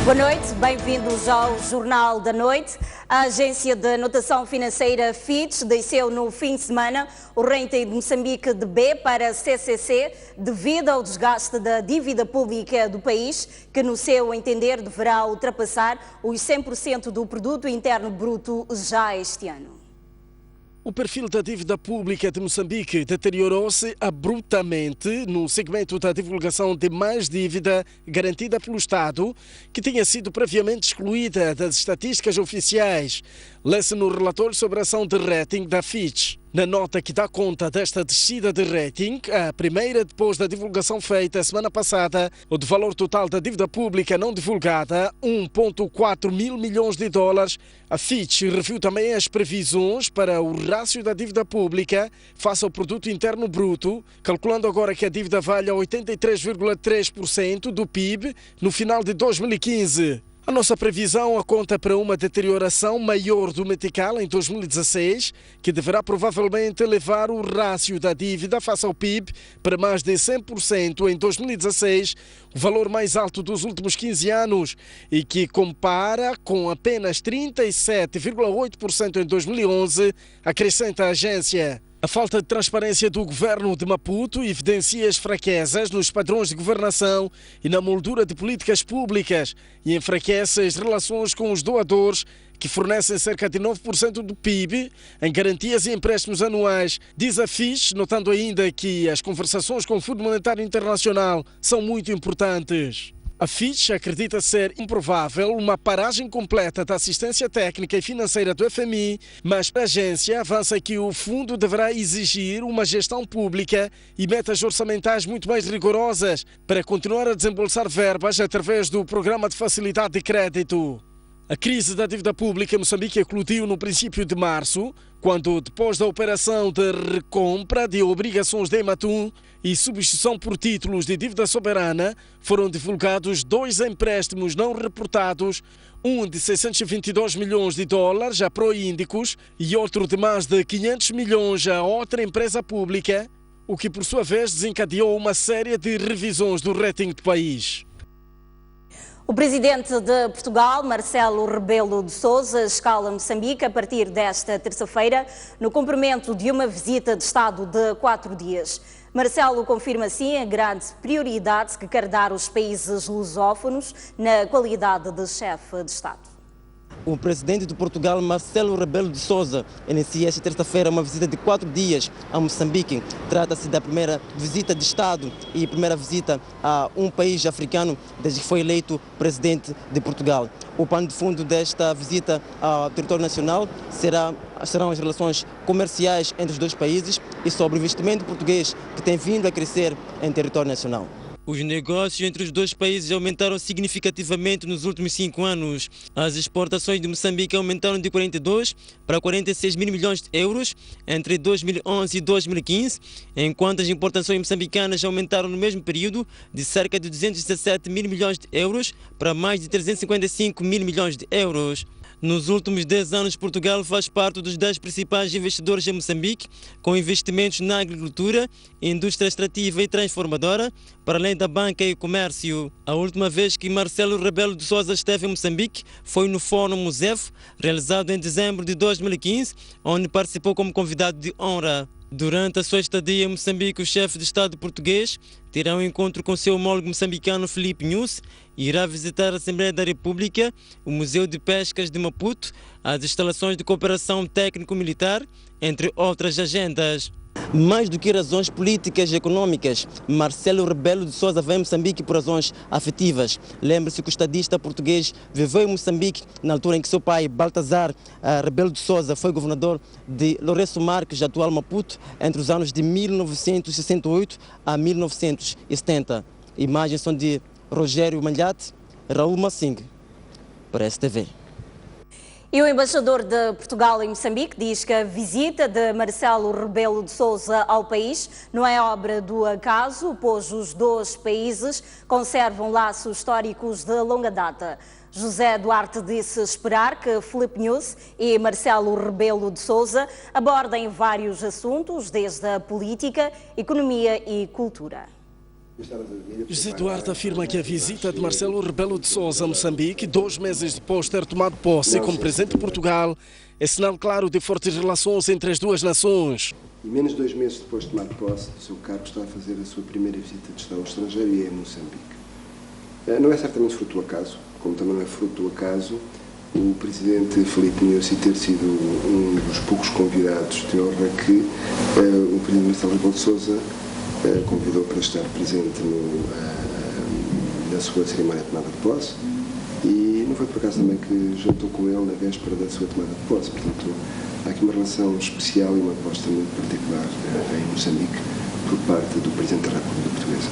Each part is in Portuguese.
Boa noite, bem-vindos ao Jornal da Noite. A agência de notação financeira Fitch desceu no fim de semana o rating de Moçambique de B para CCC devido ao desgaste da dívida pública do país, que no seu entender deverá ultrapassar os 100% do produto interno bruto já este ano. O perfil da dívida pública de Moçambique deteriorou-se abruptamente no segmento da divulgação de mais dívida garantida pelo Estado, que tinha sido previamente excluída das estatísticas oficiais. Lê-se no relatório sobre a ação de rating da Fitch. Na nota que dá conta desta descida de rating, a primeira depois da divulgação feita a semana passada, o de valor total da dívida pública não divulgada, 1,4 mil milhões de dólares, a Fitch reviu também as previsões para o rácio da dívida pública face ao produto interno bruto, calculando agora que a dívida vale a 83,3% do PIB no final de 2015. A nossa previsão aponta para uma deterioração maior do metical em 2016, que deverá provavelmente levar o rácio da dívida face ao PIB para mais de 100% em 2016, o valor mais alto dos últimos 15 anos, e que compara com apenas 37,8% em 2011, acrescenta a agência. A falta de transparência do governo de Maputo evidencia as fraquezas nos padrões de governação e na moldura de políticas públicas e enfraquece as relações com os doadores, que fornecem cerca de 9% do PIB em garantias e empréstimos anuais, diz a Fitch, notando ainda que as conversações com o Fundo Monetário Internacional são muito importantes. A Fitch acredita ser improvável uma paragem completa da assistência técnica e financeira do FMI, mas a agência avança que o fundo deverá exigir uma gestão pública e metas orçamentais muito mais rigorosas para continuar a desembolsar verbas através do Programa de Facilidade de Crédito. A crise da dívida pública em Moçambique eclodiu no princípio de março, quando, depois da operação de recompra de obrigações de Ematum e substituição por títulos de dívida soberana, foram divulgados 2 empréstimos não reportados, um de 622 milhões de dólares a Proíndicos e outro de mais de 500 milhões a outra empresa pública, o que por sua vez desencadeou uma série de revisões do rating do país. O presidente de Portugal, Marcelo Rebelo de Sousa, escala Moçambique a partir desta terça-feira, no cumprimento de uma visita de Estado de 4 dias. Marcelo confirma assim a grande prioridade que quer dar aos países lusófonos na qualidade de chefe de Estado. O presidente de Portugal, Marcelo Rebelo de Sousa, inicia esta terça-feira uma visita de 4 dias a Moçambique. Trata-se da primeira visita de Estado e primeira visita a um país africano desde que foi eleito presidente de Portugal. O pano de fundo desta visita ao território nacional serão as relações comerciais entre os dois países e sobre o investimento português que tem vindo a crescer em território nacional. Os negócios entre os dois países aumentaram significativamente nos últimos 5 anos. As exportações de Moçambique aumentaram de 42 para 46 mil milhões de euros entre 2011 e 2015, enquanto as importações moçambicanas aumentaram no mesmo período de cerca de 217 mil milhões de euros para mais de 355 mil milhões de euros. Nos últimos 10 anos, Portugal faz parte dos 10 principais investidores em Moçambique, com investimentos na agricultura, indústria extrativa e transformadora, para além da banca e comércio. A última vez que Marcelo Rebelo de Sousa esteve em Moçambique foi no Fórum Musef, realizado em dezembro de 2015, onde participou como convidado de honra. Durante a sua estadia em Moçambique, o chefe de Estado português terá um encontro com seu homólogo moçambicano Filipe Nyusi e irá visitar a Assembleia da República, o Museu de Pescas de Maputo, as instalações de cooperação técnico-militar, entre outras agendas. Mais do que razões políticas e econômicas, Marcelo Rebelo de Sousa vem em Moçambique por razões afetivas. Lembre-se que o estadista português viveu em Moçambique na altura em que seu pai, Baltazar Rebelo de Sousa, foi governador de Lourenço Marques, atual Maputo, entre os anos de 1968 a 1970. Imagens são de Rogério Malhate, Raul Massing, para a STV. E o embaixador de Portugal em Moçambique diz que a visita de Marcelo Rebelo de Sousa ao país não é obra do acaso, pois os dois países conservam laços históricos de longa data. José Duarte disse esperar que Filipe Nyusi e Marcelo Rebelo de Sousa abordem vários assuntos, desde a política, economia e cultura. José Duarte afirma que a visita de Marcelo Rebelo de Sousa a Moçambique, 2 meses depois de ter tomado posse como presidente de Portugal, é sinal claro de fortes relações entre as duas nações. E menos de 2 meses depois de tomar posse do seu cargo, está a fazer a sua primeira visita de Estado ao estrangeiro e é em Moçambique. Não é certamente fruto do acaso, como também não é fruto do acaso o presidente Filipe Nyusi ter sido um dos poucos convidados de honra que o presidente Marcelo Rebelo de Sousa convidou para estar presente na sua cerimónia de tomada de posse e não foi por acaso também que jantou com ele na véspera da sua tomada de posse. Portanto, há aqui uma relação especial e uma aposta muito particular em Moçambique por parte do Presidente da República Portuguesa.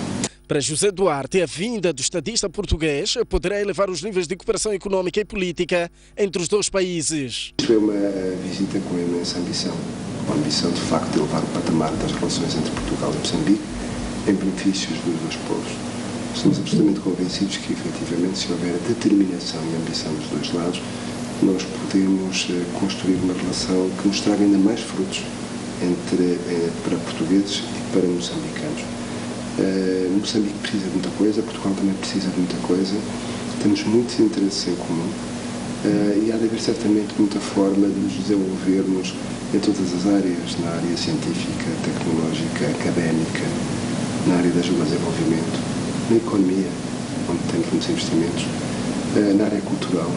Para José Duarte, a vinda do estadista português poderá elevar os níveis de cooperação económica e política entre os dois países. Isto é uma visita com imensa ambição. A ambição, de facto, de elevar o patamar das relações entre Portugal e Moçambique em benefícios dos dois povos. Estamos absolutamente convencidos que, efetivamente, se houver determinação e ambição dos dois lados, nós podemos construir uma relação que nos traga ainda mais frutos para portugueses e para moçambicanos. Moçambique precisa de muita coisa, Portugal também precisa de muita coisa, temos muitos interesses em comum e há de haver certamente muita forma de nos desenvolvermos em todas as áreas, na área científica, tecnológica, académica, na área de ajuda ao desenvolvimento, na economia, onde temos muitos investimentos, na área cultural,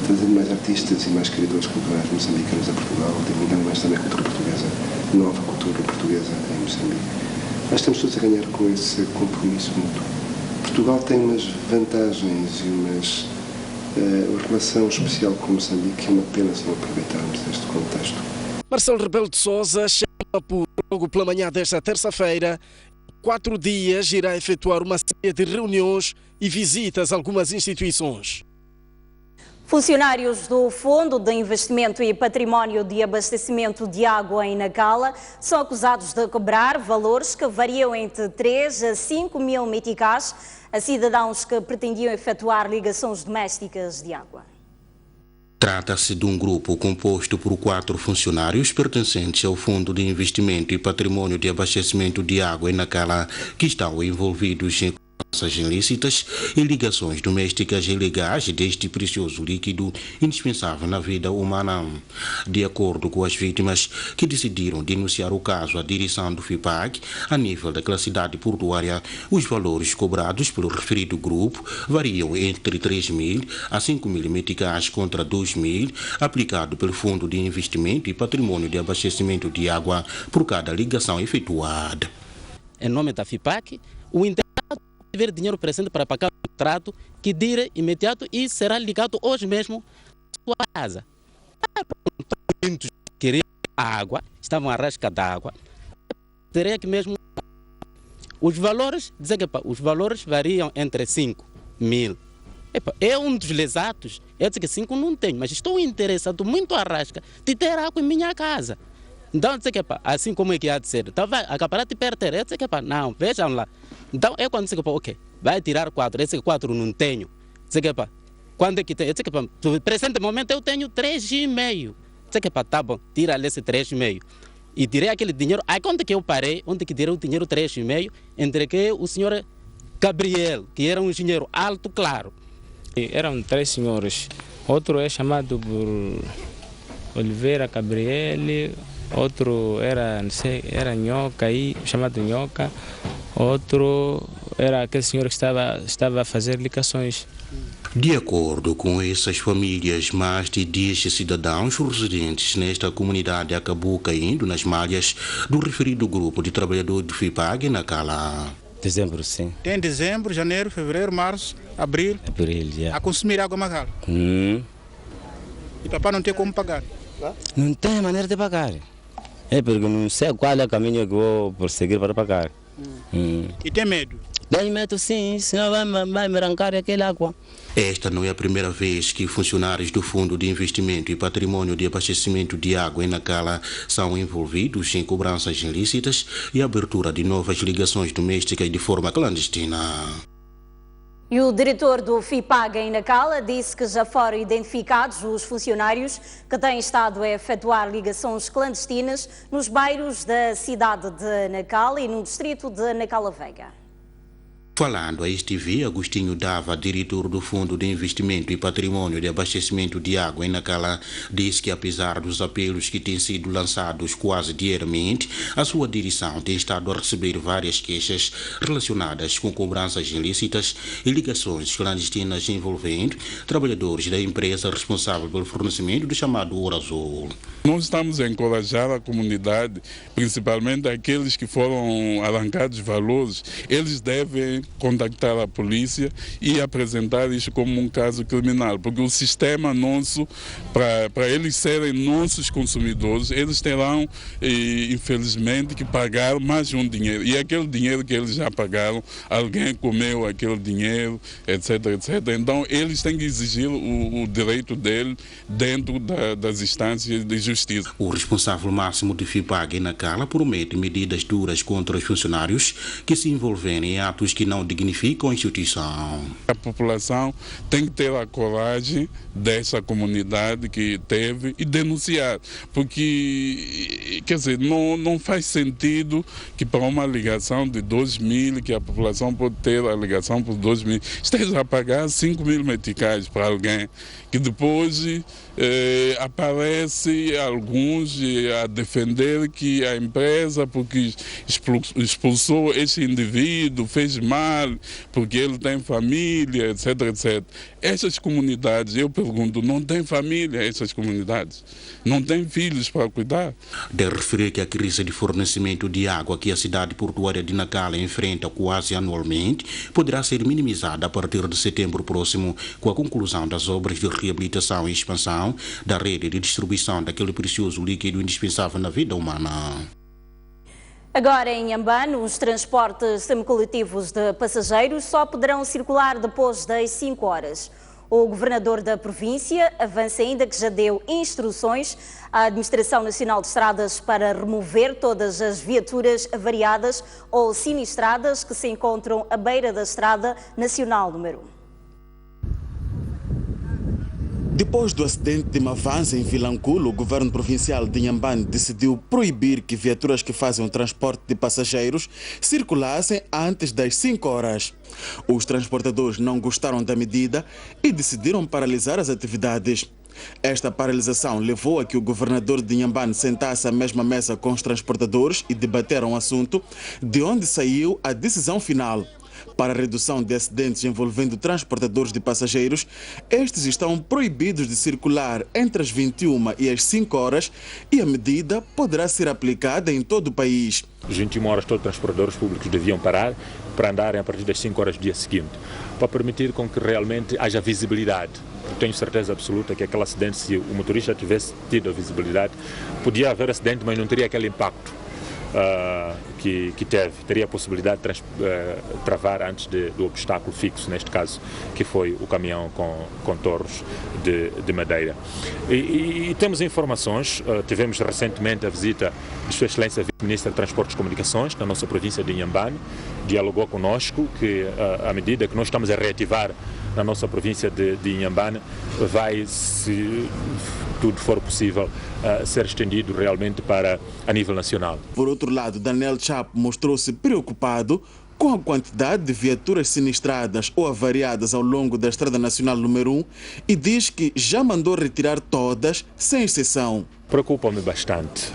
trazendo mais artistas e mais criadores culturais moçambicanos a Portugal, divulgando mais também a cultura portuguesa, nova cultura portuguesa em Moçambique. Nós estamos todos a ganhar com esse compromisso mútuo. Portugal tem umas vantagens e uma relação especial com Moçambique que é uma pena se não aproveitarmos este contexto. Marcelo Rebelo de Sousa chega logo pela manhã desta terça-feira. 4 dias irá efetuar uma série de reuniões e visitas a algumas instituições. Funcionários do Fundo de Investimento e Património de Abastecimento de Água em Nacala são acusados de cobrar valores que variam entre 3 a 5 mil meticais a cidadãos que pretendiam efetuar ligações domésticas de água. Trata-se de um grupo composto por 4 funcionários pertencentes ao Fundo de Investimento e Patrimônio de Abastecimento de Água em Nacala, que estão envolvidos em cobranças ilícitas e ligações domésticas ilegais deste precioso líquido indispensável na vida humana. De acordo com as vítimas, que decidiram denunciar o caso à direção do FIPAG, a nível daquela cidade portuária, os valores cobrados pelo referido grupo variam entre 3.000 a 5.000 meticais contra 2.000, aplicado pelo Fundo de Investimento e Patrimônio de Abastecimento de Água por cada ligação efetuada. Em nome da FIPAG, o interessado tiver dinheiro presente para pagar o contrato que dirá imediato e será ligado hoje mesmo à sua casa. Muitos queriam água, estavam à rasca d'água. Teria que mesmo os valores, dizer que os valores variam entre 5.000. É um dos lesados. Eu disse que 5 não tenho, mas estou interessado muito à rasca de ter água em minha casa. Então, dizer que assim como é que há de ser? Então vai acabar de perder. Eu disse que não, vejam lá. Então é quando dizer que ok, vai tirar 4. Eu disse que 4 não tenho. Dizer que quando é que tem? Eu disse que no presente momento eu tenho 3,5. Dizer que tá bom, tira esse 3,5. E tirei aquele dinheiro. Aí quando que eu parei, onde que tirei o dinheiro 3,5, entreguei o senhor Gabriel, que era um engenheiro alto, claro. Eram 3 senhores. Outro é chamado por Oliveira Gabriel. Outro era, não sei, era Nhoca, chamado Nhoca. Outro era aquele senhor que estava a fazer ligações. De acordo com essas famílias, mais de 10 cidadãos residentes nesta comunidade acabou caindo nas malhas do referido grupo de trabalhadores do FIPAG em Nacala. Dezembro, sim. Tem dezembro, janeiro, fevereiro, março, abril. Yeah. A consumir água Nacala. E papai não tem como pagar? Não tem maneira de pagar. É porque não sei qual é o caminho que vou prosseguir para pagar. E tem medo? Tenho medo, sim, senão vai me arrancar aquela água. Esta não é a primeira vez que funcionários do Fundo de Investimento e Patrimônio de Abastecimento de Água em Nacala são envolvidos em cobranças ilícitas e abertura de novas ligações domésticas de forma clandestina. E o diretor do FIPAG em Nacala disse que já foram identificados os funcionários que têm estado a efetuar ligações clandestinas nos bairros da cidade de Nacala e no distrito de Nacala Veiga. Falando à STV, Agostinho Dava, diretor do Fundo de Investimento e Patrimônio de Abastecimento de Água em Nacala, diz que apesar dos apelos que têm sido lançados quase diariamente, a sua direção tem estado a receber várias queixas relacionadas com cobranças ilícitas e ligações clandestinas envolvendo trabalhadores da empresa responsável pelo fornecimento do chamado Ouro Azul. Nós estamos a encorajar a comunidade, principalmente aqueles que foram arrancados valores, eles devem contactar a polícia e apresentar isso como um caso criminal, porque o sistema nosso, para eles serem nossos consumidores, eles terão, infelizmente, que pagar mais um dinheiro. E aquele dinheiro que eles já pagaram, alguém comeu aquele dinheiro, etc, etc. Então, eles têm que exigir o direito dele dentro das instâncias de justiça. O responsável máximo de FIPAG em Nacala promete medidas duras contra os funcionários que se envolverem em atos que não dignificam a instituição. A população tem que ter a coragem dessa comunidade que teve e denunciar, porque, quer dizer, não faz sentido que para uma ligação de 2.000, que a população pode ter a ligação por 2.000, esteja a pagar 5.000 meticais para alguém, que depois aparece alguns a defender que a empresa, porque expulsou esse indivíduo, fez mal, porque ele tem família, etc, etc. Essas comunidades, eu pergunto, não têm família essas comunidades? Não têm filhos para cuidar? Deve referir que a crise de fornecimento de água que a cidade portuária de Nacala enfrenta quase anualmente poderá ser minimizada a partir de setembro próximo, com a conclusão das obras de reabilitação e expansão da rede de distribuição daquele precioso líquido indispensável na vida humana. Agora em Inhambane, os transportes semicoletivos de passageiros só poderão circular depois das 5 horas. O governador da província avança ainda que já deu instruções à Administração Nacional de Estradas para remover todas as viaturas avariadas ou sinistradas que se encontram à beira da Estrada Nacional número 1. Depois do acidente de Mavanza em Vilanculo, o governo provincial de Inhambane decidiu proibir que viaturas que fazem o transporte de passageiros circulassem antes das 5 horas. Os transportadores não gostaram da medida e decidiram paralisar as atividades. Esta paralisação levou a que o governador de Inhambane sentasse à mesma mesa com os transportadores e debateram o assunto, de onde saiu a decisão final. Para a redução de acidentes envolvendo transportadores de passageiros, estes estão proibidos de circular entre as 21 e as 5 horas e a medida poderá ser aplicada em todo o país. Às 21 horas todos os transportadores públicos deviam parar para andarem a partir das 5 horas do dia seguinte, para permitir com que realmente haja visibilidade. Eu tenho certeza absoluta que aquele acidente, se o motorista tivesse tido a visibilidade, podia haver acidente, mas não teria aquele impacto que teria a possibilidade de travar antes do obstáculo fixo, neste caso, que foi o caminhão com torres de madeira. E temos informações, tivemos recentemente a visita de Sua Excelência Vice-Ministra de Transportes e Comunicações, na nossa província de Inhambane, dialogou conosco que à medida que nós estamos a reativar na nossa província de Inhambane, vai, se tudo for possível, ser estendido realmente para a nível nacional. Por outro lado, Daniel Chapo mostrou-se preocupado com a quantidade de viaturas sinistradas ou avariadas ao longo da Estrada Nacional número 1 e diz que já mandou retirar todas, sem exceção. Preocupa-me bastante.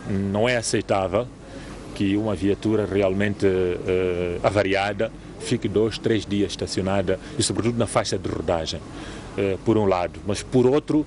Não é aceitável que uma viatura realmente avariada fique 2, 3 dias estacionada e sobretudo na faixa de rodagem, por um lado. Mas por outro,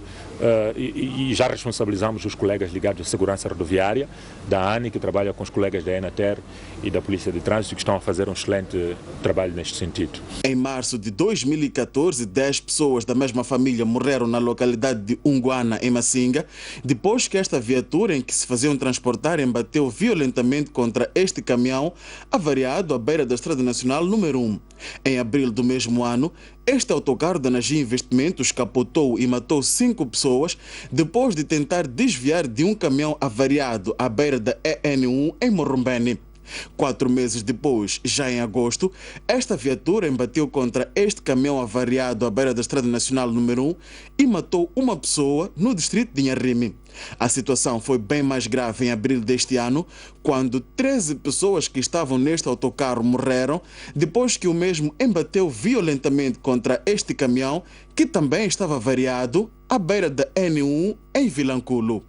e já responsabilizamos os colegas ligados à segurança rodoviária, da ANI, que trabalha com os colegas da ENATER e da Polícia de Trânsito, que estão a fazer um excelente trabalho neste sentido. Em março de 2014, 10 pessoas da mesma família morreram na localidade de Unguana, em Massinga, depois que esta viatura em que se faziam transportar embateu violentamente contra este caminhão avariado à beira da Estrada Nacional número 1. Em abril do mesmo ano, este autocarro da Nagi Investimentos capotou e matou 5 pessoas depois de tentar desviar de um caminhão avariado à beira da EN1 em Morrombene. 4 meses depois, já em agosto, esta viatura embateu contra este caminhão avariado à beira da Estrada Nacional número 1 e matou uma pessoa no distrito de Inharime. A situação foi bem mais grave em abril deste ano, quando 13 pessoas que estavam neste autocarro morreram depois que o mesmo embateu violentamente contra este caminhão, que também estava avariado à beira da N1 em Vilanculo.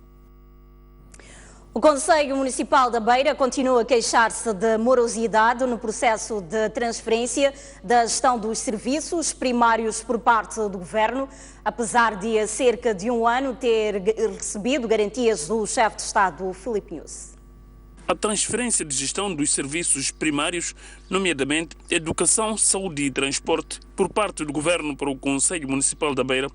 O Conselho Municipal da Beira continua a queixar-se de morosidade no processo de transferência da gestão dos serviços primários por parte do Governo, apesar de há cerca de um ano ter recebido garantias do chefe de Estado, Filipe Nunes. A transferência de gestão dos serviços primários, nomeadamente educação, saúde e transporte, por parte do Governo para o Conselho Municipal da Beira,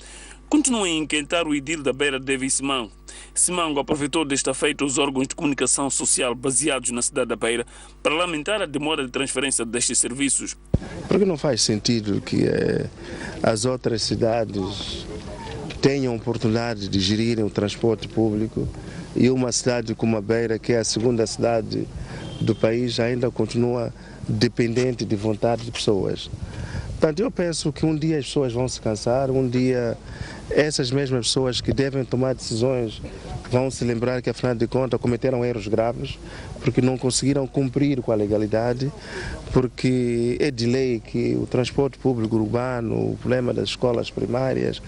continua a inquietar o edil da Beira, David Simango. Simango aproveitou desta feita os órgãos de comunicação social baseados na cidade da Beira para lamentar a demora de transferência destes serviços. Porque não faz sentido que as outras cidades tenham oportunidade de gerirem o transporte público e uma cidade como a Beira, que é a segunda cidade do país, ainda continua dependente de vontade de pessoas. Portanto, eu penso que um dia as pessoas vão se cansar, um dia essas mesmas pessoas que devem tomar decisões vão se lembrar que, afinal de contas, cometeram erros graves, porque não conseguiram cumprir com a legalidade, porque é de lei que o transporte público urbano, o problema das escolas primárias,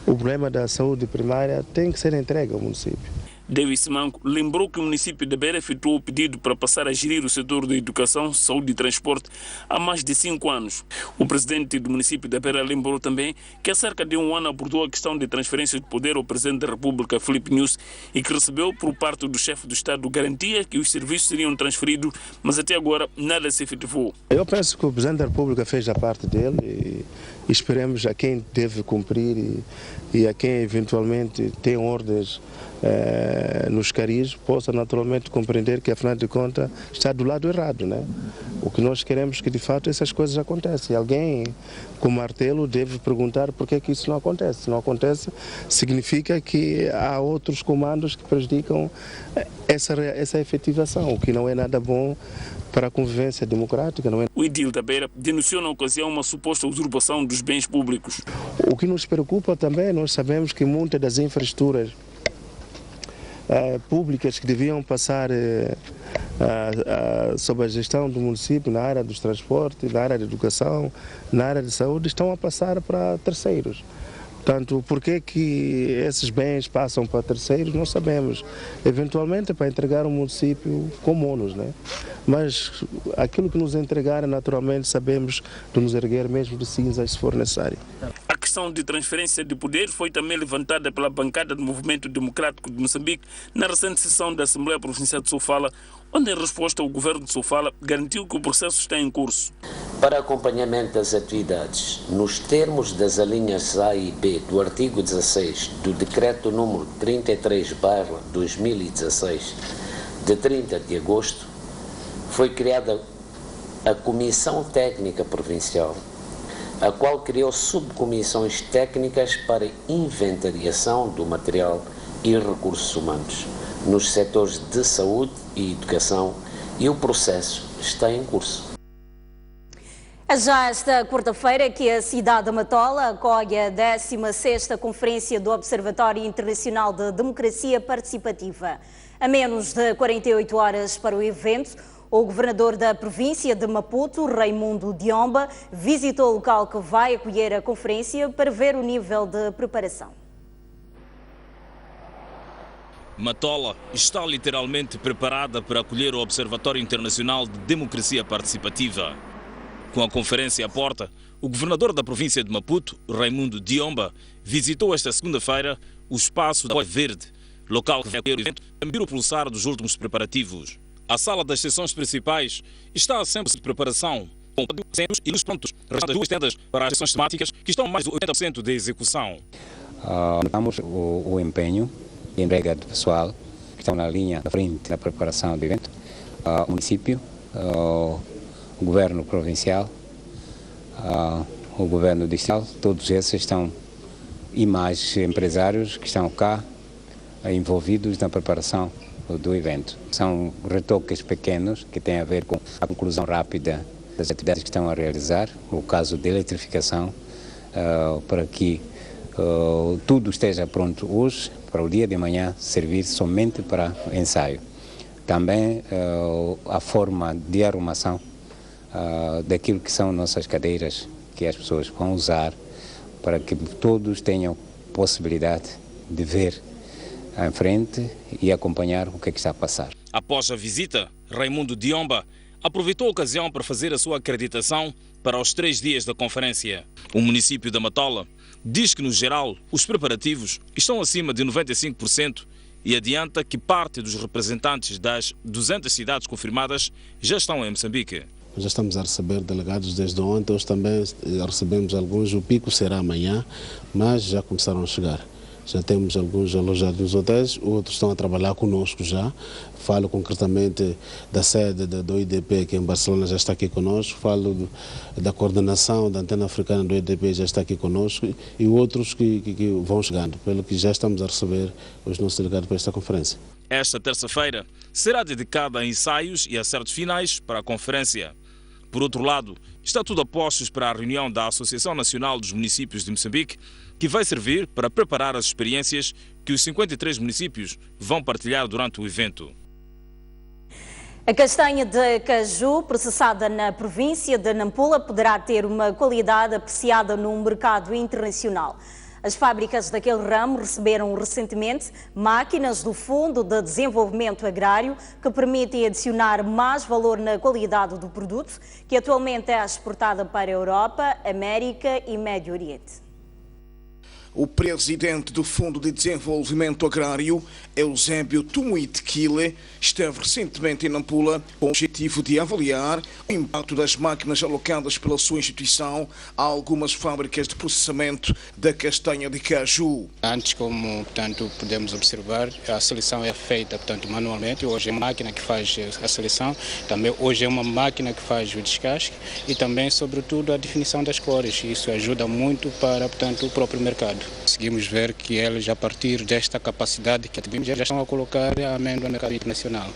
o problema da saúde primária tem que ser entregue ao município. David Simango lembrou que o município de Beira efetuou o pedido para passar a gerir o setor da educação, saúde e transporte há mais de 5 anos. O presidente do município de Beira lembrou também que há cerca de um ano abordou a questão de transferência de poder ao presidente da República, Filipe Nunes, e que recebeu por parte do chefe do Estado garantia que os serviços seriam transferidos, mas até agora nada se efetivou. Eu penso que o presidente da República fez a parte dele e esperemos a quem deve cumprir e a quem eventualmente tem ordens nos caris possa naturalmente compreender que, afinal de contas, está do lado errado, né? O que nós queremos é que, de fato, essas coisas acontecem. Alguém com martelo deve perguntar por que isso não acontece. Se não acontece, significa que há outros comandos que prejudicam essa efetivação, o que não é nada bom para a convivência democrática. Não é? O edil da Beira denunciou na ocasião uma suposta usurpação dos bens públicos. O que nos preocupa também, nós sabemos que muitas das infraestruturas públicas que deviam passar sob a gestão do município na área dos transportes, na área da educação, na área de saúde, estão a passar para terceiros. Portanto, por que esses bens passam para terceiros, não sabemos. Eventualmente para entregar o município como ônus, né? Mas aquilo que nos entregarem, naturalmente, sabemos de nos erguer mesmo de cinzas se for necessário. A questão de transferência de poder foi também levantada pela bancada do Movimento Democrático de Moçambique na recente sessão da Assembleia Provincial de Sofala, onde, em resposta, o governo de Sofala garantiu que o processo está em curso. Para acompanhamento das atividades, nos termos das alíneas A e B do artigo 16 do Decreto número 33/2016, de 30 de agosto, foi criada a Comissão Técnica Provincial, a qual criou subcomissões técnicas para inventariação do material e recursos humanos nos setores de saúde e educação, e o processo está em curso. É já esta quarta-feira que a cidade de Matola acolhe a 16ª Conferência do Observatório Internacional de Democracia Participativa. A menos de 48 horas para o evento, o governador da província de Maputo, Raimundo Diomba, visitou o local que vai acolher a conferência para ver o nível de preparação. Matola está literalmente preparada para acolher o Observatório Internacional de Democracia Participativa. Com a conferência à porta, o governador da província de Maputo, Raimundo Diomba, visitou esta segunda-feira o espaço da Boia Verde, local que vai acolher o evento e medir o pulsar dos últimos preparativos. A sala das sessões principais está sempre de preparação, com assentos e luz prontos, restando as 2 tendas para as sessões temáticas, que estão a mais de 80% de execução. Notamos o empenho e entrega do pessoal que estão na linha da frente da preparação do evento. O município, o governo provincial, o governo distrital, todos esses estão, e mais empresários que estão cá envolvidos na preparação do evento. São retoques pequenos que têm a ver com a conclusão rápida das atividades que estão a realizar, no caso de eletrificação, para que tudo esteja pronto hoje, para o dia de manhã servir somente para ensaio. Também a forma de arrumação daquilo que são nossas cadeiras, que as pessoas vão usar, para que todos tenham possibilidade de ver em frente e acompanhar o que está a passar. Após a visita, Raimundo Diomba aproveitou a ocasião para fazer a sua acreditação para os 3 dias da conferência. O município da Matola diz que, no geral, os preparativos estão acima de 95% e adianta que parte dos representantes das 200 cidades confirmadas já estão em Moçambique. Já estamos a receber delegados desde ontem, hoje também recebemos alguns, o pico será amanhã, mas já começaram a chegar. Já temos alguns alojados nos hotéis, outros estão a trabalhar conosco já. Falo concretamente da sede do IDP, que em Barcelona já está aqui conosco. Falo da coordenação da antena africana do IDP, já está aqui conosco. E outros que vão chegando, pelo que já estamos a receber os nossos delegados para esta conferência. Esta terça-feira será dedicada a ensaios e acertos finais para a conferência. Por outro lado, está tudo a postos para a reunião da Associação Nacional dos Municípios de Moçambique, que vai servir para preparar as experiências que os 53 municípios vão partilhar durante o evento. A castanha de caju processada na província de Nampula poderá ter uma qualidade apreciada no mercado internacional. As fábricas daquele ramo receberam recentemente máquinas do Fundo de Desenvolvimento Agrário que permitem adicionar mais valor na qualidade do produto, que atualmente é exportada para a Europa, América e Médio Oriente. O presidente do Fundo de Desenvolvimento Agrário, Eusébio Tumuitekile, esteve recentemente em Nampula com o objetivo de avaliar o impacto das máquinas alocadas pela sua instituição a algumas fábricas de processamento da castanha de caju. Antes, como portanto, podemos observar, a seleção é feita portanto, manualmente. Hoje é uma máquina que faz a seleção, também hoje é uma máquina que faz o descasque e também, sobretudo, a definição das cores. Isso ajuda muito para portanto, o próprio mercado. Conseguimos ver que eles, a partir desta capacidade que atingimos, já estão a colocar a amêndoa no mercado internacional.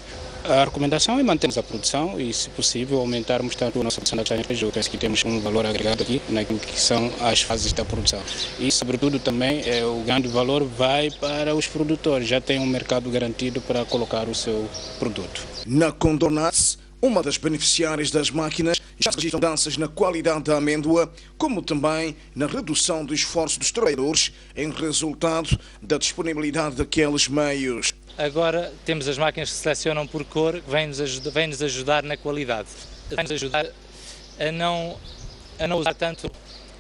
A recomendação é mantermos a produção e, se possível, aumentarmos tanto a nossa produção da castanha de caju. Penso que temos um valor agregado aqui naquilo que são as fases da produção. E, sobretudo, também o grande valor vai para os produtores. Já tem um mercado garantido para colocar o seu produto. Na Condornas, uma das beneficiárias das máquinas, já registram mudanças na qualidade da amêndoa, como também na redução do esforço dos trabalhadores em resultado da disponibilidade daqueles meios. Agora temos as máquinas que selecionam por cor, que vêm-nos ajudar na qualidade. Vêm-nos ajudar a não usar tanto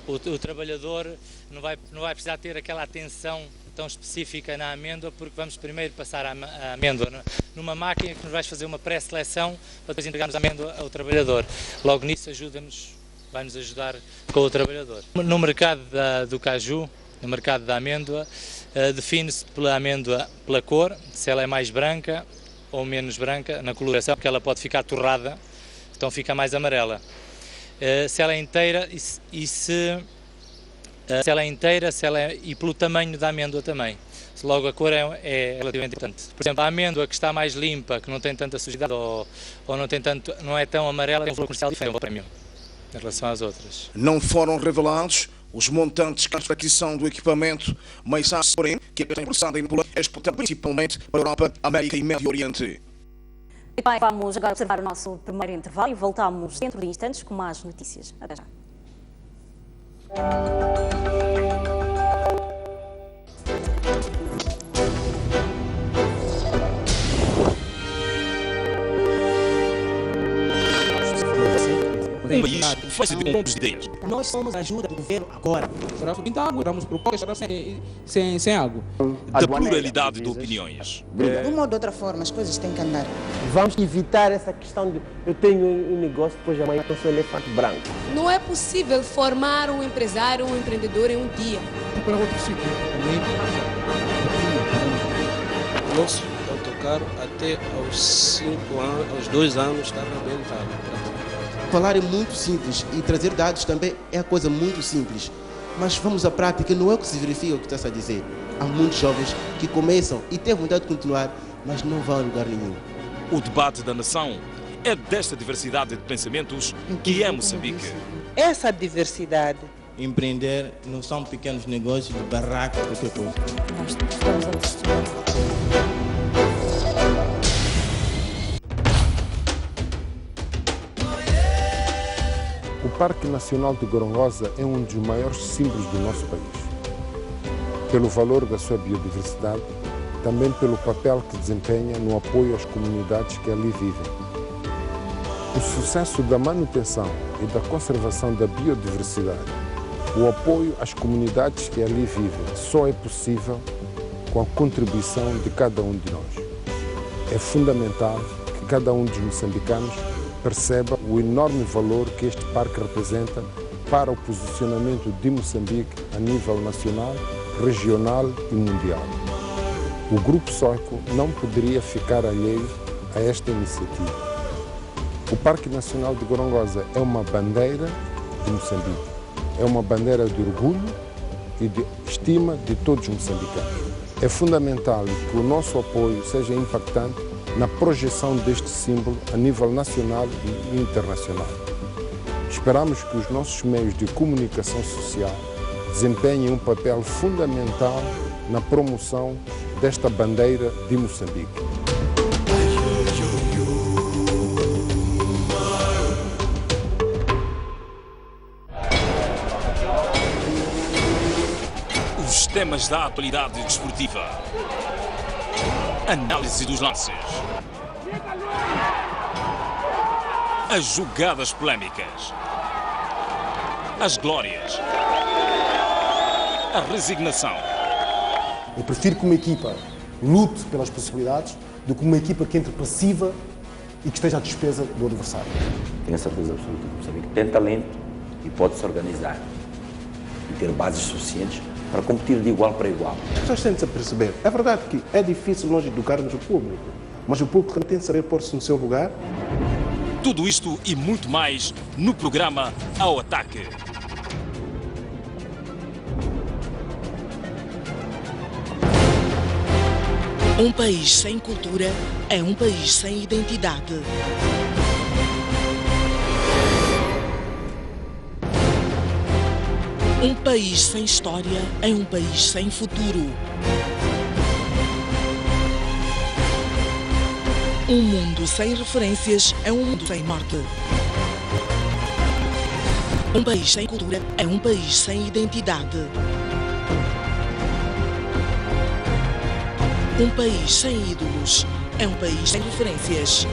o trabalhador, não vai precisar ter aquela atenção tão específica na amêndoa, porque vamos primeiro passar a amêndoa numa máquina que nos vai fazer uma pré-seleção para depois entregarmos a amêndoa ao trabalhador. Logo nisso vai-nos ajudar com o trabalhador. No mercado do caju, no mercado da amêndoa, define-se pela amêndoa pela cor, se ela é mais branca ou menos branca na coloração, porque ela pode ficar torrada, então fica mais amarela. Se ela é inteira e pelo tamanho da amêndoa também. Logo a cor é relativamente importante. Por exemplo, a amêndoa que está mais limpa, que não tem tanta sujidade ou não é tão amarela, tem um valor comercial diferente, um prémio em relação às outras. Não foram revelados os montantes de aquisição do equipamento, mas sabe, porém, que a castanha processada em Nampula é exportada principalmente para a Europa, América e Médio Oriente. E bem, vamos agora observar o nosso primeiro intervalo e voltamos dentro de instantes com mais notícias. Até já. Um país faz-se de pontos de ideias. Nós somos a ajuda do governo agora. Vamos propor sem água. Da pluralidade de opiniões. De uma ou de outra forma, as coisas têm que andar. Vamos evitar essa questão de eu tenho um negócio, depois amanhã eu sou elefante branco. Não é possível formar um empresário, um empreendedor em um dia. Para outro sítio também. Nosso autocarro até aos 2 anos está arrebentado. Falar é muito simples e trazer dados também é a coisa muito simples. Mas vamos à prática, não é o que se verifica o que está a dizer. Há muitos jovens que começam e têm vontade de continuar, mas não vai a lugar nenhum. O debate da nação é desta diversidade de pensamentos que é Moçambique. Essa diversidade. Empreender não são pequenos negócios de barraco, qualquer coisa. Nós estamos a assistir. O Parque Nacional de Gorongosa é um dos maiores símbolos do nosso país. Pelo valor da sua biodiversidade, também pelo papel que desempenha no apoio às comunidades que ali vivem. O sucesso da manutenção e da conservação da biodiversidade, o apoio às comunidades que ali vivem, só é possível com a contribuição de cada um de nós. É fundamental que cada um dos moçambicanos perceba o enorme valor que este parque representa para o posicionamento de Moçambique a nível nacional, regional e mundial. O Grupo Soico não poderia ficar alheio a esta iniciativa. O Parque Nacional de Gorongosa é uma bandeira de Moçambique, é uma bandeira de orgulho e de estima de todos os moçambicanos. É fundamental que o nosso apoio seja impactante na projeção deste símbolo a nível nacional e internacional. Esperamos que os nossos meios de comunicação social desempenhem um papel fundamental na promoção desta bandeira de Moçambique. Os temas da atualidade desportiva. Análise dos lances. As jogadas polémicas. As glórias. A resignação. Eu prefiro que uma equipa lute pelas possibilidades do que uma equipa que entre passiva e que esteja à despesa do adversário. Tenho a certeza absoluta que o Moçambique tem talento e pode se organizar e ter bases suficientes para competir de igual para igual. As pessoas têm de se perceber. É verdade que é difícil nós educarmos o público, mas o público também tem de saber pôr-se no seu lugar. Tudo isto e muito mais no programa Ao Ataque. Um país sem cultura é um país sem identidade. Um país sem história é um país sem futuro. Um mundo sem referências é um mundo sem norte. Um país sem cultura é um país sem identidade. Um país sem ídolos é um país sem referências.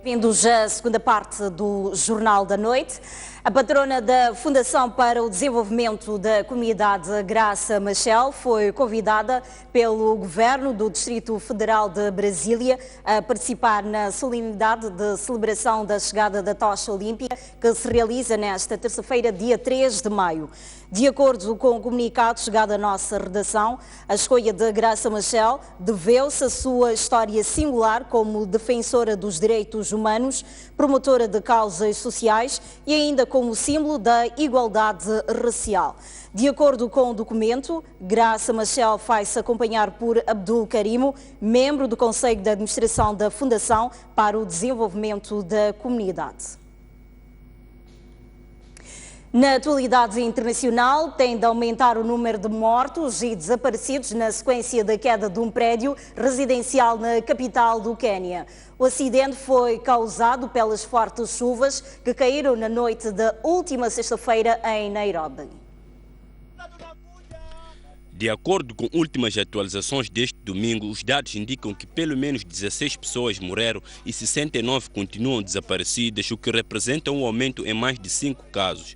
Bem-vindos à segunda parte do Jornal da Noite. A patrona da Fundação para o Desenvolvimento da Comunidade, Graça Machel, foi convidada pelo Governo do Distrito Federal de Brasília a participar na solenidade de celebração da chegada da Tocha Olímpica, que se realiza nesta terça-feira, dia 3 de maio. De acordo com o comunicado chegado à nossa redação, a escolha de Graça Machel deveu-se à sua história singular como defensora dos direitos humanos, promotora de causas sociais e ainda como símbolo da igualdade racial. De acordo com o documento, Graça Machel faz-se acompanhar por Abdul Karimo, membro do Conselho de Administração da Fundação para o Desenvolvimento da Comunidade. Na atualidade internacional, tem de aumentar o número de mortos e desaparecidos na sequência da queda de um prédio residencial na capital do Quênia. O acidente foi causado pelas fortes chuvas que caíram na noite da última sexta-feira em Nairobi. De acordo com últimas atualizações deste domingo, os dados indicam que pelo menos 16 pessoas morreram e 69 continuam desaparecidas, o que representa um aumento em mais de 5 casos.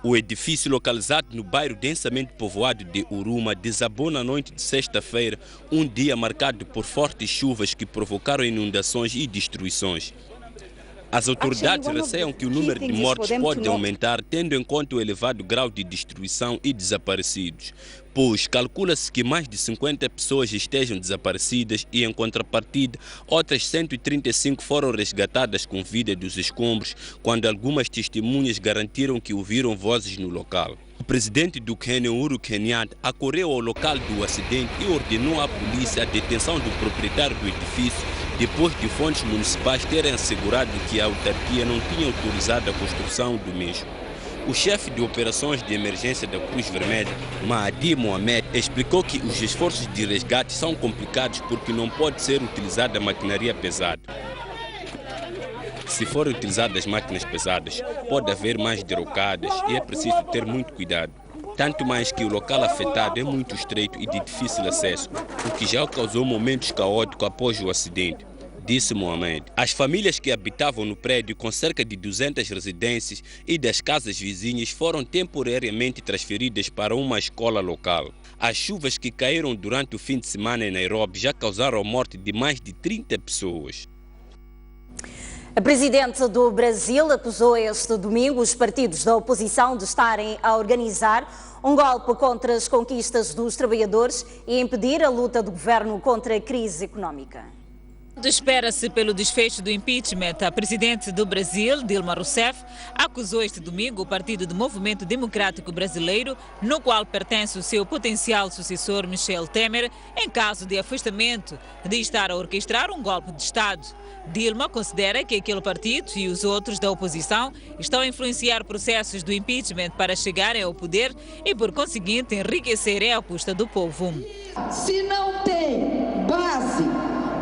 O edifício localizado no bairro densamente povoado de Uruma desabou na noite de sexta-feira, um dia marcado por fortes chuvas que provocaram inundações e destruições. As autoridades receiam que o número de mortes pode aumentar, tendo em conta o elevado grau de destruição e desaparecidos. pois calcula-se que mais de 50 pessoas estejam desaparecidas e, em contrapartida, outras 135 foram resgatadas com vida dos escombros, quando algumas testemunhas garantiram que ouviram vozes no local. O presidente do Quênia, Uhuru Kenyatta, acorreu ao local do acidente e ordenou à polícia a detenção do proprietário do edifício, depois de fontes municipais terem assegurado que a autarquia não tinha autorizado a construção do mesmo. O chefe de operações de emergência da Cruz Vermelha, Mahdi Mohamed, explicou que os esforços de resgate são complicados porque não pode ser utilizada maquinaria pesada. Se forem utilizadas máquinas pesadas, pode haver mais derrocadas e é preciso ter muito cuidado. Tanto mais que o local afetado é muito estreito e de difícil acesso, o que já causou momentos caóticos após o acidente, disse Mohamed. As famílias que habitavam no prédio, com cerca de 200 residências e das casas vizinhas, foram temporariamente transferidas para uma escola local. As chuvas que caíram durante o fim de semana em Nairobi já causaram a morte de mais de 30 pessoas. A presidente do Brasil acusou este domingo os partidos da oposição de estarem a organizar um golpe contra as conquistas dos trabalhadores e impedir a luta do governo contra a crise económica. Espera-se pelo desfecho do impeachment. A presidente do Brasil, Dilma Rousseff, acusou este domingo o Partido do Movimento Democrático Brasileiro, no qual pertence o seu potencial sucessor Michel Temer, em caso de afastamento, de estar a orquestrar um golpe de Estado. Dilma considera que aquele partido e os outros da oposição estão a influenciar processos do impeachment para chegarem ao poder e, por conseguinte, enriquecerem à custa do povo. Se não tem base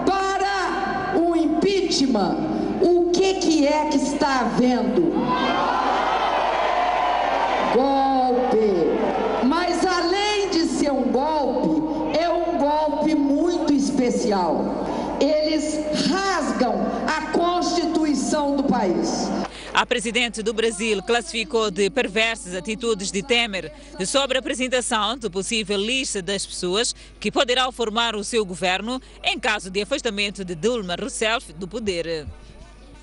para o impeachment, o que é que está havendo? Golpe. Mas além de ser um golpe, é um golpe muito especial. Eles rasgam a Constituição do país. A presidente do Brasil classificou de perversas atitudes de Temer sobre a apresentação de possível lista das pessoas que poderão formar o seu governo em caso de afastamento de Dilma Rousseff do poder.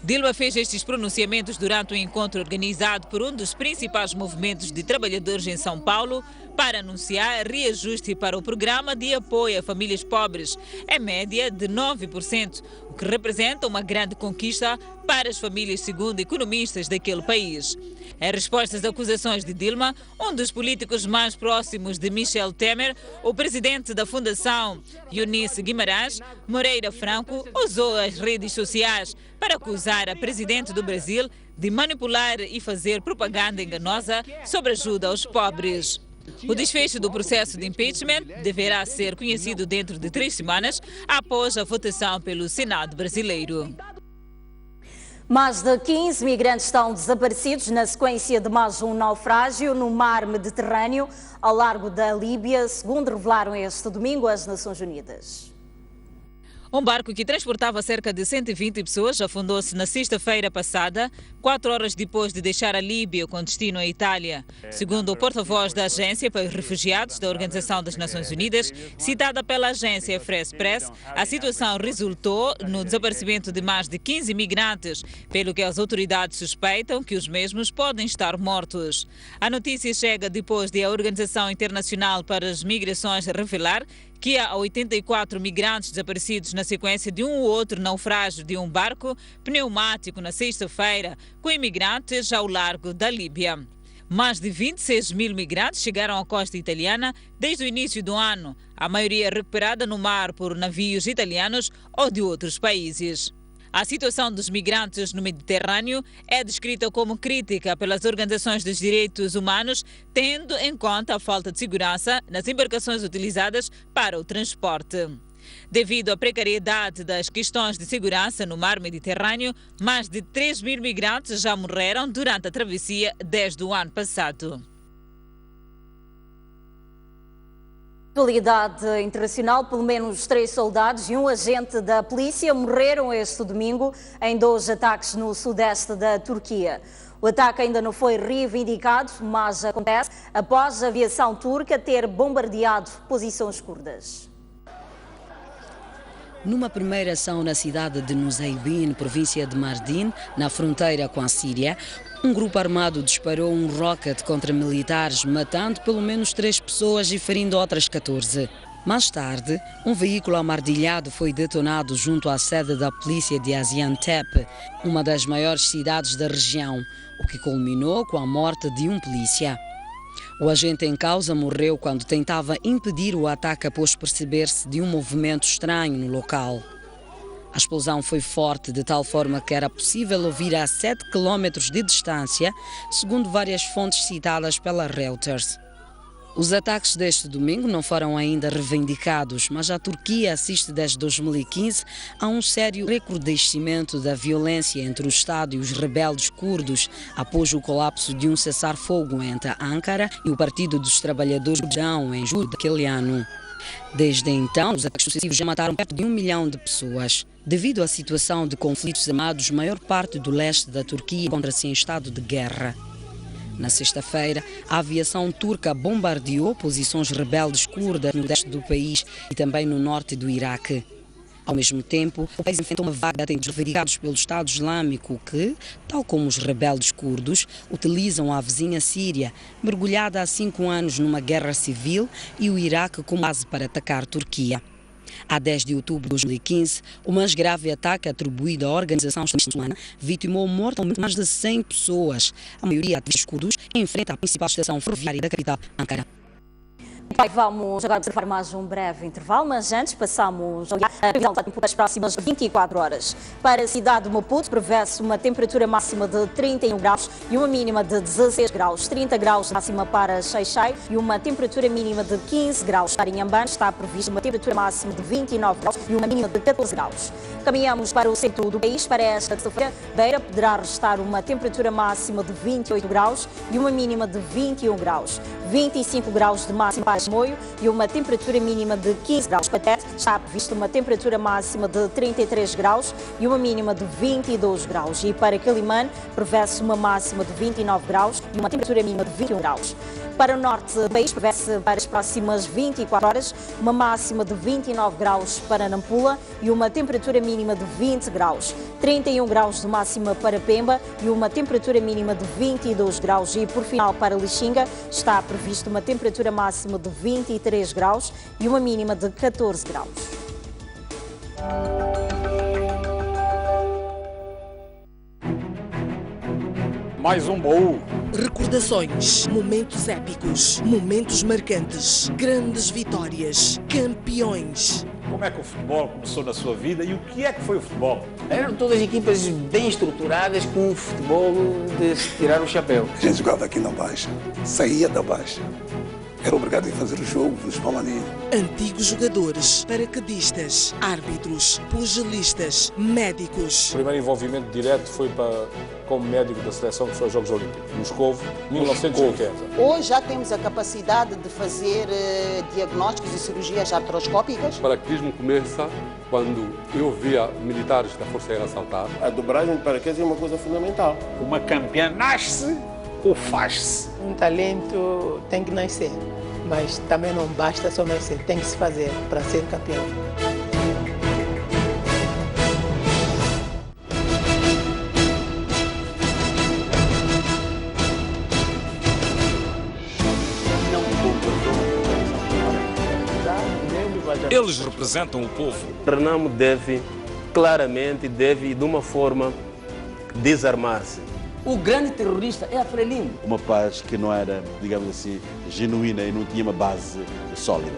Dilma fez estes pronunciamentos durante um encontro organizado por um dos principais movimentos de trabalhadores em São Paulo para anunciar reajuste para o programa de apoio a famílias pobres, em média de 9%, o que representa uma grande conquista para as famílias, segundo economistas daquele país. Em resposta às acusações de Dilma, um dos políticos mais próximos de Michel Temer, o presidente da Fundação, Eunice Guimarães Moreira Franco, usou as redes sociais para acusar a presidente do Brasil de manipular e fazer propaganda enganosa sobre ajuda aos pobres. O desfecho do processo de impeachment deverá ser conhecido dentro de 3 semanas após a votação pelo Senado brasileiro. Mais de 15 migrantes estão desaparecidos na sequência de mais um naufrágio no mar Mediterrâneo, ao largo da Líbia, segundo revelaram este domingo as Nações Unidas. Um barco que transportava cerca de 120 pessoas afundou-se na sexta-feira passada, 4 horas depois de deixar a Líbia com destino à Itália. Segundo o porta-voz da Agência para os Refugiados da Organização das Nações Unidas, citada pela agência France Press, a situação resultou no desaparecimento de mais de 15 migrantes, pelo que as autoridades suspeitam que os mesmos podem estar mortos. A notícia chega depois de a Organização Internacional para as Migrações revelar que há 84 migrantes desaparecidos na sequência de um ou outro naufrágio de um barco pneumático na sexta-feira, com imigrantes ao largo da Líbia. Mais de 26 mil migrantes chegaram à costa italiana desde o início do ano, a maioria recuperada no mar por navios italianos ou de outros países. A situação dos migrantes no Mediterrâneo é descrita como crítica pelas organizações dos direitos humanos, tendo em conta a falta de segurança nas embarcações utilizadas para o transporte. Devido à precariedade das questões de segurança no mar Mediterrâneo, mais de 3 mil migrantes já morreram durante a travessia desde o ano passado. Atualidade internacional, pelo menos 3 soldados e um agente da polícia morreram este domingo em 2 ataques no sudeste da Turquia. O ataque ainda não foi reivindicado, mas acontece após a aviação turca ter bombardeado posições curdas. Numa primeira ação na cidade de Nusaybin, província de Mardin, na fronteira com a Síria, um grupo armado disparou um rocket contra militares, matando pelo menos 3 pessoas e ferindo outras 14. Mais tarde, um veículo amardilhado foi detonado junto à sede da polícia de Gaziantep, uma das maiores cidades da região, o que culminou com a morte de um polícia. O agente em causa morreu quando tentava impedir o ataque após perceber-se de um movimento estranho no local. A explosão foi forte de tal forma que era possível ouvir a 7 km de distância, segundo várias fontes citadas pela Reuters. Os ataques deste domingo não foram ainda reivindicados, mas a Turquia assiste desde 2015 a um sério recrudescimento da violência entre o Estado e os rebeldes curdos após o colapso de um cessar-fogo entre Ankara e o Partido dos Trabalhadores em julho daquele ano. Desde então, os ataques sucessivos já mataram perto de 1 milhão de pessoas. Devido à situação de conflitos armados, maior parte do leste da Turquia encontra-se em estado de guerra. Na sexta-feira, a aviação turca bombardeou posições rebeldes curdas no leste do país e também no norte do Iraque. Ao mesmo tempo, o país enfrentou uma vaga de atentados reivindicados pelo Estado Islâmico que, tal como os rebeldes curdos, utilizam a vizinha Síria, mergulhada há 5 anos numa guerra civil, e o Iraque como base para atacar a Turquia. A 10 de outubro de 2015, o mais grave ataque atribuído à organização muçulmana vitimou mortalmente mais de 100 pessoas, a maioria ativistas curdos, em frente à principal estação ferroviária da capital, Ankara. Vamos agora observar mais um breve intervalo, mas antes passamos a olhar a previsão do tempo das próximas 24 horas. Para a cidade de Maputo, prevê-se uma temperatura máxima de 31 graus e uma mínima de 16 graus. 30 graus máxima para Xai-Xai e uma temperatura mínima de 15 graus. Para Inhambane está prevista uma temperatura máxima de 29 graus e uma mínima de 14 graus. Caminhamos para o centro do país. Para esta terça-feira, Beira poderá registrar uma temperatura máxima de 28 graus e uma mínima de 21 graus. 25 graus de máxima para Moio e uma temperatura mínima de 15 graus. Para Tete está prevista uma temperatura máxima de 33 graus e uma mínima de 22 graus. E para Quelimane prevê-se uma máxima de 29 graus e uma temperatura mínima de 21 graus. Para o norte do país, prevê-se para as próximas 24 horas uma máxima de 29 graus para Nampula e uma temperatura mínima de 20 graus. 31 graus de máxima para Pemba e uma temperatura mínima de 22 graus. E por final, para Lixinga, está prevista uma temperatura máxima de 23 graus e uma mínima de 14 graus. Mais um baú. Recordações, momentos épicos, momentos marcantes, grandes vitórias, campeões. Como é que o futebol começou na sua vida e o que é que foi o futebol? Eram todas equipas bem estruturadas com um futebol de se tirar o chapéu. A gente jogava aqui na Baixa, saía da Baixa. Era obrigado a fazer o jogo dos Palmaninhos. Antigos jogadores, paraquedistas, árbitros, pugilistas, médicos. O primeiro envolvimento direto foi como médico da seleção que foi aos Jogos Olímpicos, Moscovo, 1980. Hoje já temos a capacidade de fazer diagnósticos e cirurgias artroscópicas. O paraquedismo começa quando eu via militares da Força Aérea saltar. A dobragem de paraquedas é uma coisa fundamental. Uma campeã nasce ou faz-se? Um talento tem que nascer, mas também não basta só nascer, tem que se fazer para ser campeão. Eles representam o povo. Renamo deve, claramente, de uma forma, desarmar-se. O grande terrorista é a Frelimo. Uma paz que não era, digamos assim, genuína e não tinha uma base sólida.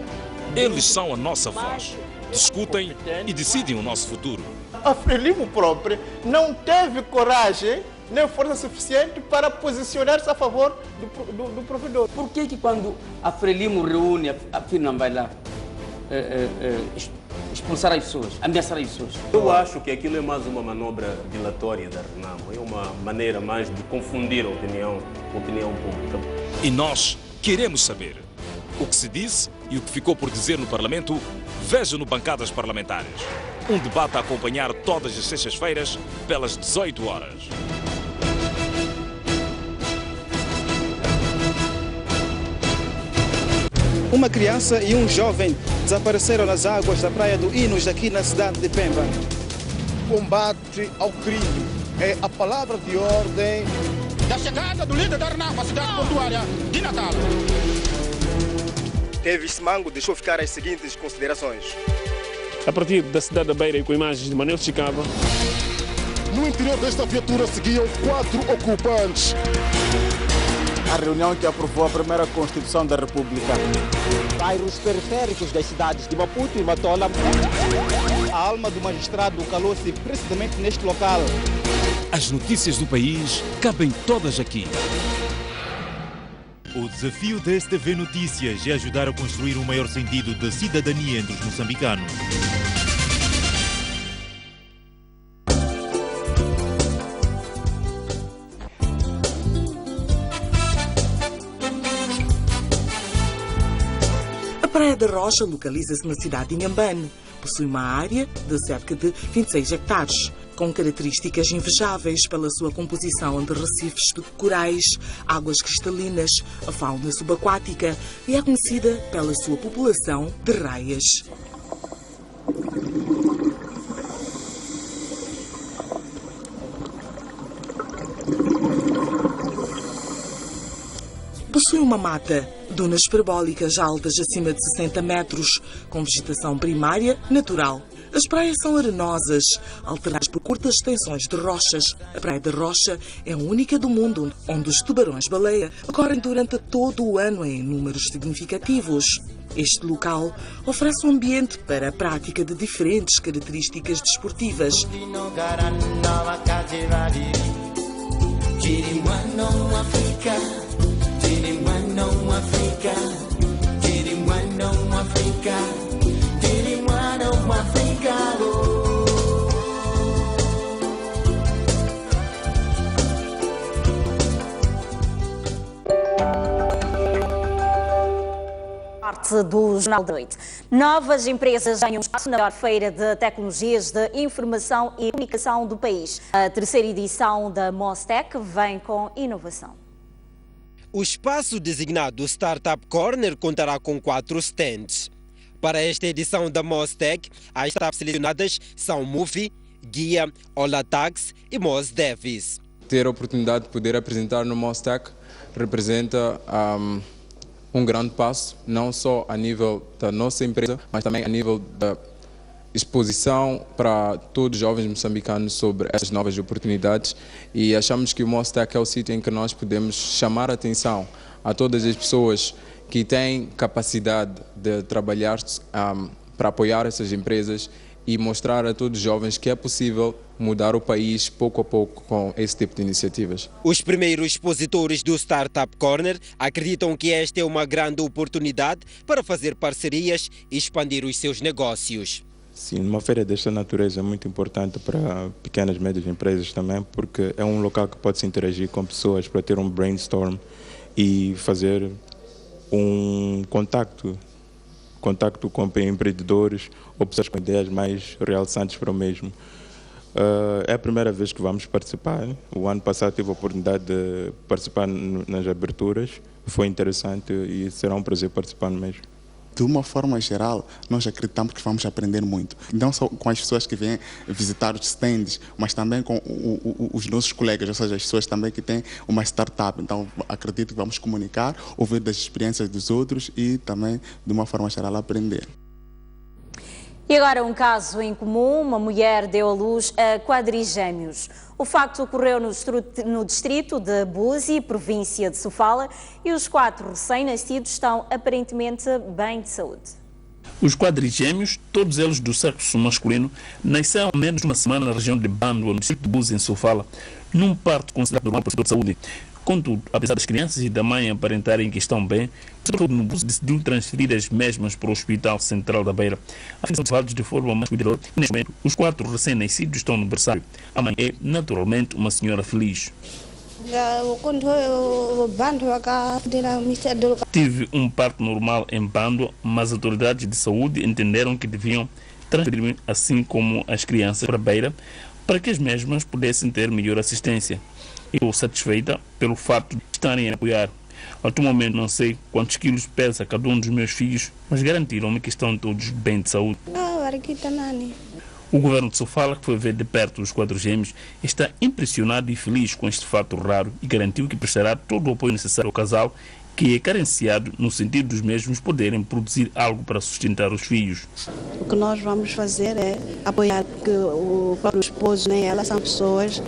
Eles são a nossa voz. Discutem e decidem o nosso futuro. A Frelimo própria não teve coragem nem força suficiente para posicionar-se a favor do provedor. Por que quando a Frelimo reúne, a FINA não vai lá expulsar as pessoas, ameaçar as pessoas? Eu acho que aquilo é mais uma manobra dilatória da Renamo, é uma maneira mais de confundir a opinião pública. E nós queremos saber o que se disse e o que ficou por dizer no Parlamento. Veja no Bancadas Parlamentares. Um debate a acompanhar todas as sextas-feiras pelas 18 horas. Uma criança e um jovem desapareceram nas águas da praia do Inos, aqui na cidade de Pemba. Combate ao crime é a palavra de ordem da chegada do líder da RENAMO à cidade portuária de Natal. Teve Simango deixou ficar as seguintes considerações. A partir da cidade da Beira e com imagens de Manel Chicava. No interior desta viatura seguiam 4 ocupantes. A reunião que aprovou a primeira Constituição da República. Bairros periféricos das cidades de Maputo e Matola. A alma do magistrado calou-se precisamente neste local. As notícias do país cabem todas aqui. O desafio da STV Notícias é ajudar a construir um maior sentido de cidadania entre os moçambicanos. A Praia da Rocha localiza-se na cidade de Inhambane. Possui uma área de cerca de 26 hectares, com características invejáveis pela sua composição de recifes de corais, águas cristalinas, a fauna subaquática e é conhecida pela sua população de raias. Possui uma mata, dunas parabólicas altas acima de 60 metros, com vegetação primária natural. As praias são arenosas, alternadas por curtas extensões de rochas. A Praia da Rocha é a única do mundo onde os tubarões-baleia ocorrem durante todo o ano em números significativos. Este local oferece um ambiente para a prática de diferentes características desportivas. Parte do Jornal da Noite. Novas empresas ganham espaço na maior feira de tecnologias de informação e comunicação do país. A terceira edição da Mostec vem com inovação. O espaço designado Startup Corner contará com 4 stands. Para esta edição da Mostec, as startups selecionadas são Movi, Guia, Olatax e Mos Davis. Ter a oportunidade de poder apresentar no Mostec representa um grande passo, não só a nível da nossa empresa, mas também a nível da exposição para todos os jovens moçambicanos sobre essas novas oportunidades, e achamos que o Mostec é o sítio em que nós podemos chamar a atenção a todas as pessoas que têm capacidade de trabalhar para apoiar essas empresas e mostrar a todos os jovens que é possível mudar o país pouco a pouco com esse tipo de iniciativas. Os primeiros expositores do Startup Corner acreditam que esta é uma grande oportunidade para fazer parcerias e expandir os seus negócios. Sim, uma feira desta natureza é muito importante para pequenas e médias empresas também, porque é um local que pode se interagir com pessoas para ter um brainstorm e fazer um contacto com empreendedores ou pessoas com ideias mais realçantes para o mesmo. É a primeira vez que vamos participar. O ano passado tive a oportunidade de participar nas aberturas, foi interessante e será um prazer participar no mesmo. De uma forma geral, nós acreditamos que vamos aprender muito. Não só com as pessoas que vêm visitar os stands, mas também com os nossos colegas, ou seja, as pessoas também que têm uma startup. Então, acredito que vamos comunicar, ouvir das experiências dos outros e também, de uma forma geral, aprender. E agora um caso em comum, uma mulher deu à luz a quadrigêmeos. O facto ocorreu no distrito de Buzi, província de Sofala, e os 4 recém-nascidos estão aparentemente bem de saúde. Os quadrigêmeos, todos eles do sexo masculino, nasceram há menos de uma semana na região de Bandua, no distrito de Buzi, em Sofala, num parto considerado normal pelo setor de saúde. Contudo, apesar das crianças e da mãe aparentarem que estão bem, o setor no Buzi decidiu transferir as mesmas para o Hospital Central da Beira, a fim de ser observados de forma mais cuidadosa. Neste momento, os 4 recém-nascidos estão no berçário. A mãe é, naturalmente, uma senhora feliz. Tive um parto normal em Bandua, mas as autoridades de saúde entenderam que deviam transferir-me, assim como as crianças, para a Beira, para que as mesmas pudessem ter melhor assistência. Estou satisfeita pelo fato de estarem a apoiar. Atualmente não sei quantos quilos pesa cada um dos meus filhos, mas garantiram-me que estão todos bem de saúde. O governo de Sofala, que foi ver de perto os quadrigêmeos, está impressionado e feliz com este fato raro e garantiu que prestará todo o apoio necessário ao casal, que é carenciado no sentido dos mesmos poderem produzir algo para sustentar os filhos. O que nós vamos fazer é apoiar, porque o próprio esposo nem ela são pessoas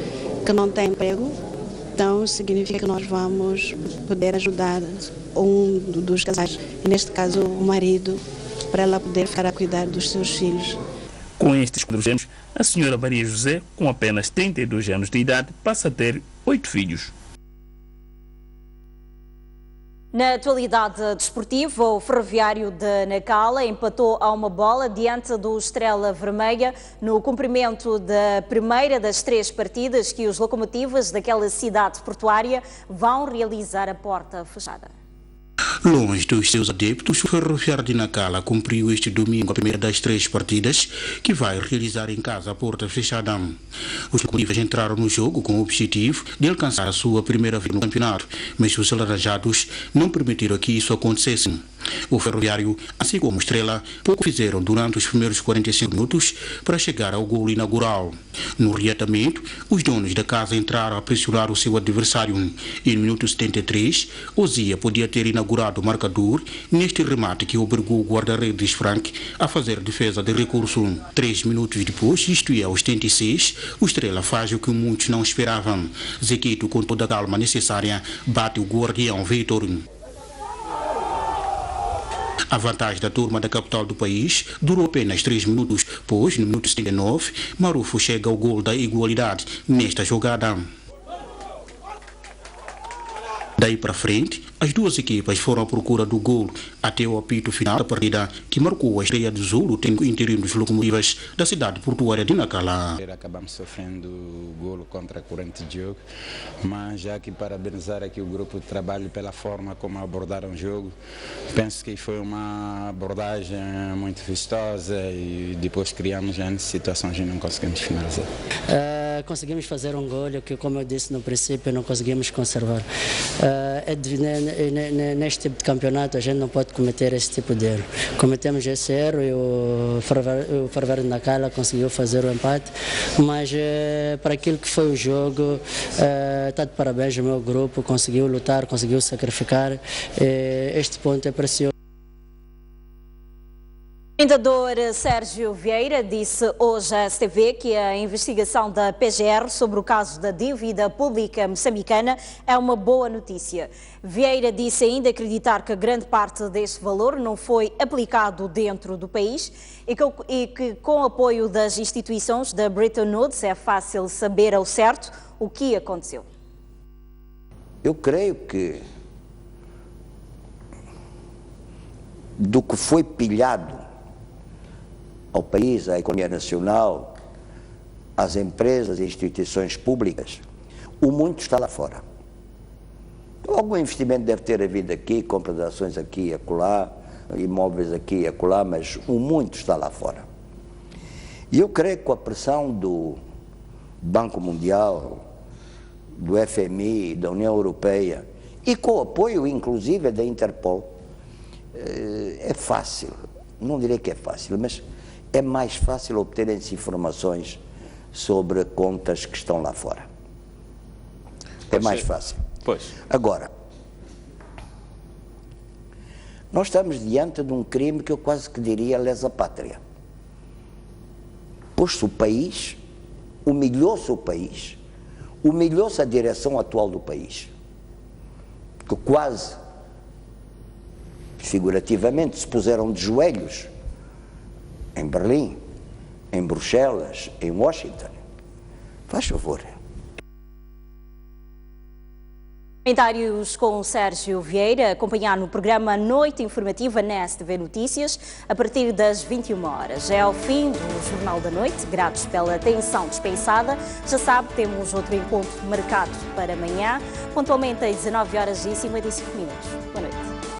que não têm emprego, então significa que nós vamos poder ajudar um dos casais, e neste caso o marido, para ela poder ficar a cuidar dos seus filhos. Com estes quadrigêmeos, a senhora Maria José, com apenas 32 anos de idade, passa a ter 8 filhos. Na atualidade desportiva, o Ferroviário de Nacala empatou a uma bola diante do Estrela Vermelha no cumprimento da primeira das 3 partidas que os locomotivas daquela cidade portuária vão realizar a porta fechada. Longe dos seus adeptos, o Ferroviário de Nacala cumpriu este domingo a primeira das 3 partidas que vai realizar em casa a porta fechada. Os locomotivas entraram no jogo com o objetivo de alcançar a sua primeira vitória no campeonato, mas os alaranjados não permitiram que isso acontecesse. O Ferroviário, assim como Estrela, pouco fizeram durante os primeiros 45 minutos para chegar ao golo inaugural. No reatamento, os donos da casa entraram a pressionar o seu adversário e no minuto 73, Ozia podia ter inaugurado o marcador neste remate que obrigou o guarda-redes Frank a fazer defesa de recurso. 3 minutos depois, isto é, aos 76, o Estrela faz o que muitos não esperavam. Zequito, com toda a calma necessária, bate o guardião Vitor. A vantagem da turma da capital do país durou apenas 3 minutos, pois no minuto 79, Marufo chega ao gol da igualdade nesta jogada. Daí para frente, as duas equipas foram à procura do gol até o apito final da partida, que marcou a estreia de Zulu, tendo interino dos locomotivas da cidade portuária de Nacala. Acabamos sofrendo golo contra a corrente de jogo, mas já que parabenizar aqui o grupo de trabalho pela forma como abordaram o jogo. Penso que foi uma abordagem muito vistosa e depois criamos N situações e não conseguimos finalizar. Conseguimos fazer um gol que, como eu disse no princípio, não conseguimos conservar. Neste tipo de campeonato a gente não pode cometer esse tipo de erro. Cometemos esse erro e o Ferroviário de Nacala conseguiu fazer o empate, mas para aquilo que foi o jogo, está de parabéns o meu grupo, conseguiu lutar, conseguiu sacrificar, este ponto é precioso. O empreendedor Sérgio Vieira disse hoje à STV que a investigação da PGR sobre o caso da dívida pública moçambicana é uma boa notícia. Vieira disse ainda acreditar que grande parte deste valor não foi aplicado dentro do país e que com o apoio das instituições da Bretton Woods é fácil saber ao certo o que aconteceu. Eu creio que do que foi pilhado ao país, à economia nacional, às empresas e instituições públicas, o muito está lá fora. Algum investimento deve ter havido aqui, compra de ações aqui e acolá, imóveis aqui e acolá, mas o muito está lá fora. E eu creio que com a pressão do Banco Mundial, do FMI, da União Europeia e com o apoio inclusive da Interpol, é fácil, não direi que é fácil, mas é mais fácil obterem-se informações sobre contas que estão lá fora. É mais fácil. Pois. Agora, nós estamos diante de um crime que eu quase que diria lesa pátria. Pois o país, humilhou-se o país, humilhou-se a direção atual do país, que quase, figurativamente, se puseram de joelhos em Berlim, em Bruxelas, em Washington. Faz favor. Comentários com o Sérgio Vieira, acompanhar no programa Noite Informativa na STV Notícias, a partir das 21 horas. É ao fim do Jornal da Noite, gratos pela atenção dispensada. Já sabe, temos outro encontro marcado para amanhã, pontualmente às 19h55.